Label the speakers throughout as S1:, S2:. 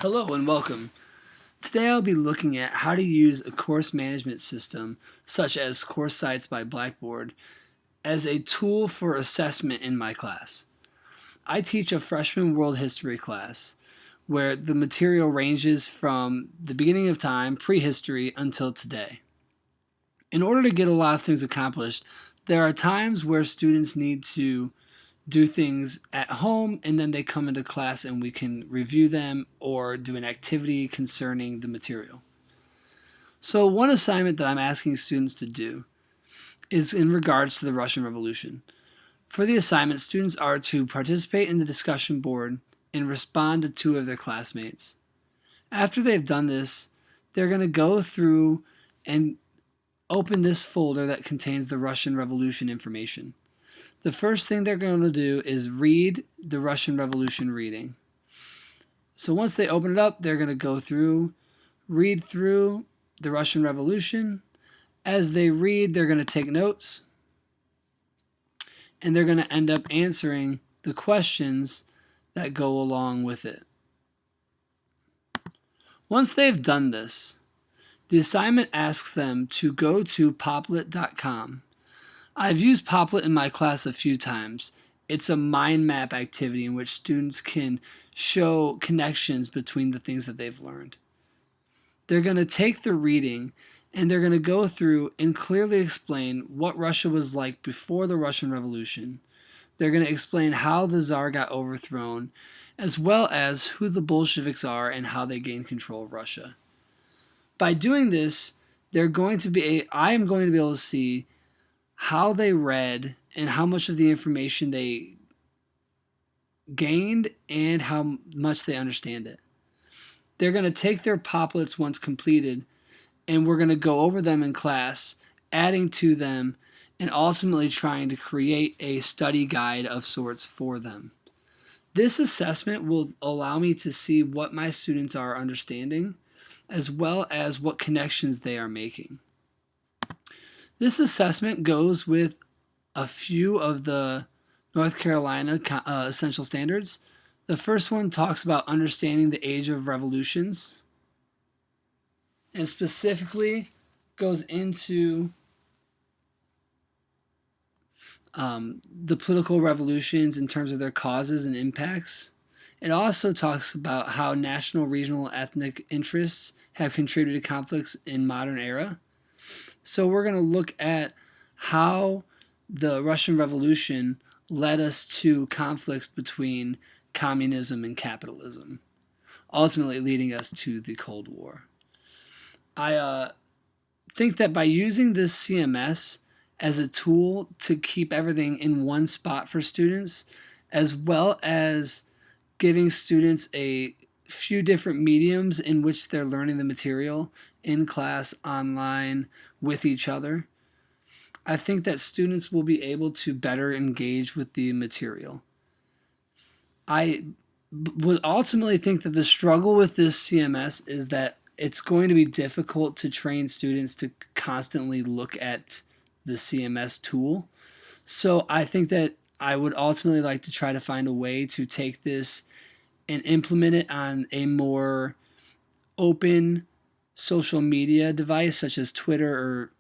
S1: Hello and welcome. Today I'll be looking at how to use a course management system such as Course Sites by Blackboard as a tool for assessment in my class. I teach a freshman world history class where the material ranges from the beginning of time, prehistory, until today. In order to get a lot of things accomplished, there are times where students need to do things at home and then they come into class and we can review them or do an activity concerning the material. So one assignment that I'm asking students to do is in regards to the Russian Revolution. For the assignment, students are to participate in the discussion board and respond to two of their classmates. After they've done this, they're going to go through and open this folder that contains the Russian Revolution information. The first thing they're going to do is read the Russian Revolution reading. So once they open it up, they're going to go through, read through the Russian Revolution. As they read, they're going to take notes, and they're going to end up answering the questions that go along with it. Once they've done this, the assignment asks them to go to poplet.com. I've used Poplet in my class a few times. It's a mind map activity in which students can show connections between the things that they've learned. They're going to take the reading and they're going to go through and clearly explain what Russia was like before the Russian Revolution. They're going to explain how the Tsar got overthrown, as well as who the Bolsheviks are and how they gained control of Russia. By doing this, I am going to be able to see how they read and how much of the information they gained and how much they understand it. They're going to take their poplets once completed, and we're going to go over them in class, adding to them, and ultimately trying to create a study guide of sorts for them. This assessment will allow me to see what my students are understanding, as well as what connections they are making. This assessment goes with a few of the North Carolina essential standards. The first one talks about understanding the age of revolutions and specifically goes into the political revolutions in terms of their causes and impacts. It also talks about how national, regional, ethnic interests have contributed to conflicts in modern era. So we're going to look at how the Russian Revolution led us to conflicts between communism and capitalism, ultimately leading us to the Cold War. I think that by using this CMS as a tool to keep everything in one spot for students, as well as giving students a few different mediums in which they're learning the material, in class, online, with each other, I think that students will be able to better engage with the material. I would ultimately think that the struggle with this CMS is that it's going to be difficult to train students to constantly look at the CMS tool. So I think that I would ultimately like to try to find a way to take this and implement it on a more open social media device such as Twitter or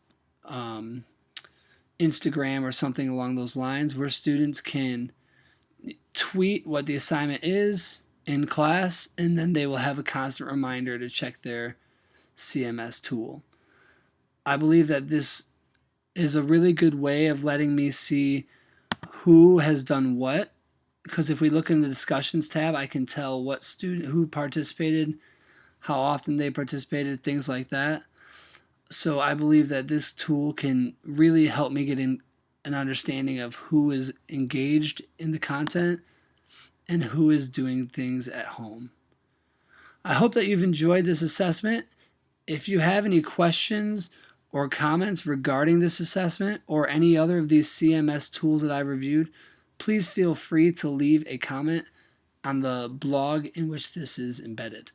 S1: Instagram or something along those lines, where students can tweet what the assignment is in class, and then they will have a constant reminder to check their CMS tool. I believe that this is a really good way of letting me see who has done what, because if we look in the discussions tab, I can tell what student who participated, how often they participated, things like that. So I believe that this tool can really help me get an understanding of who is engaged in the content and who is doing things at home. I hope that you've enjoyed this assessment. If you have any questions or comments regarding this assessment or any other of these CMS tools that I've reviewed, please feel free to leave a comment on the blog in which this is embedded.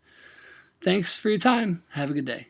S1: Thanks for your time. Have a good day.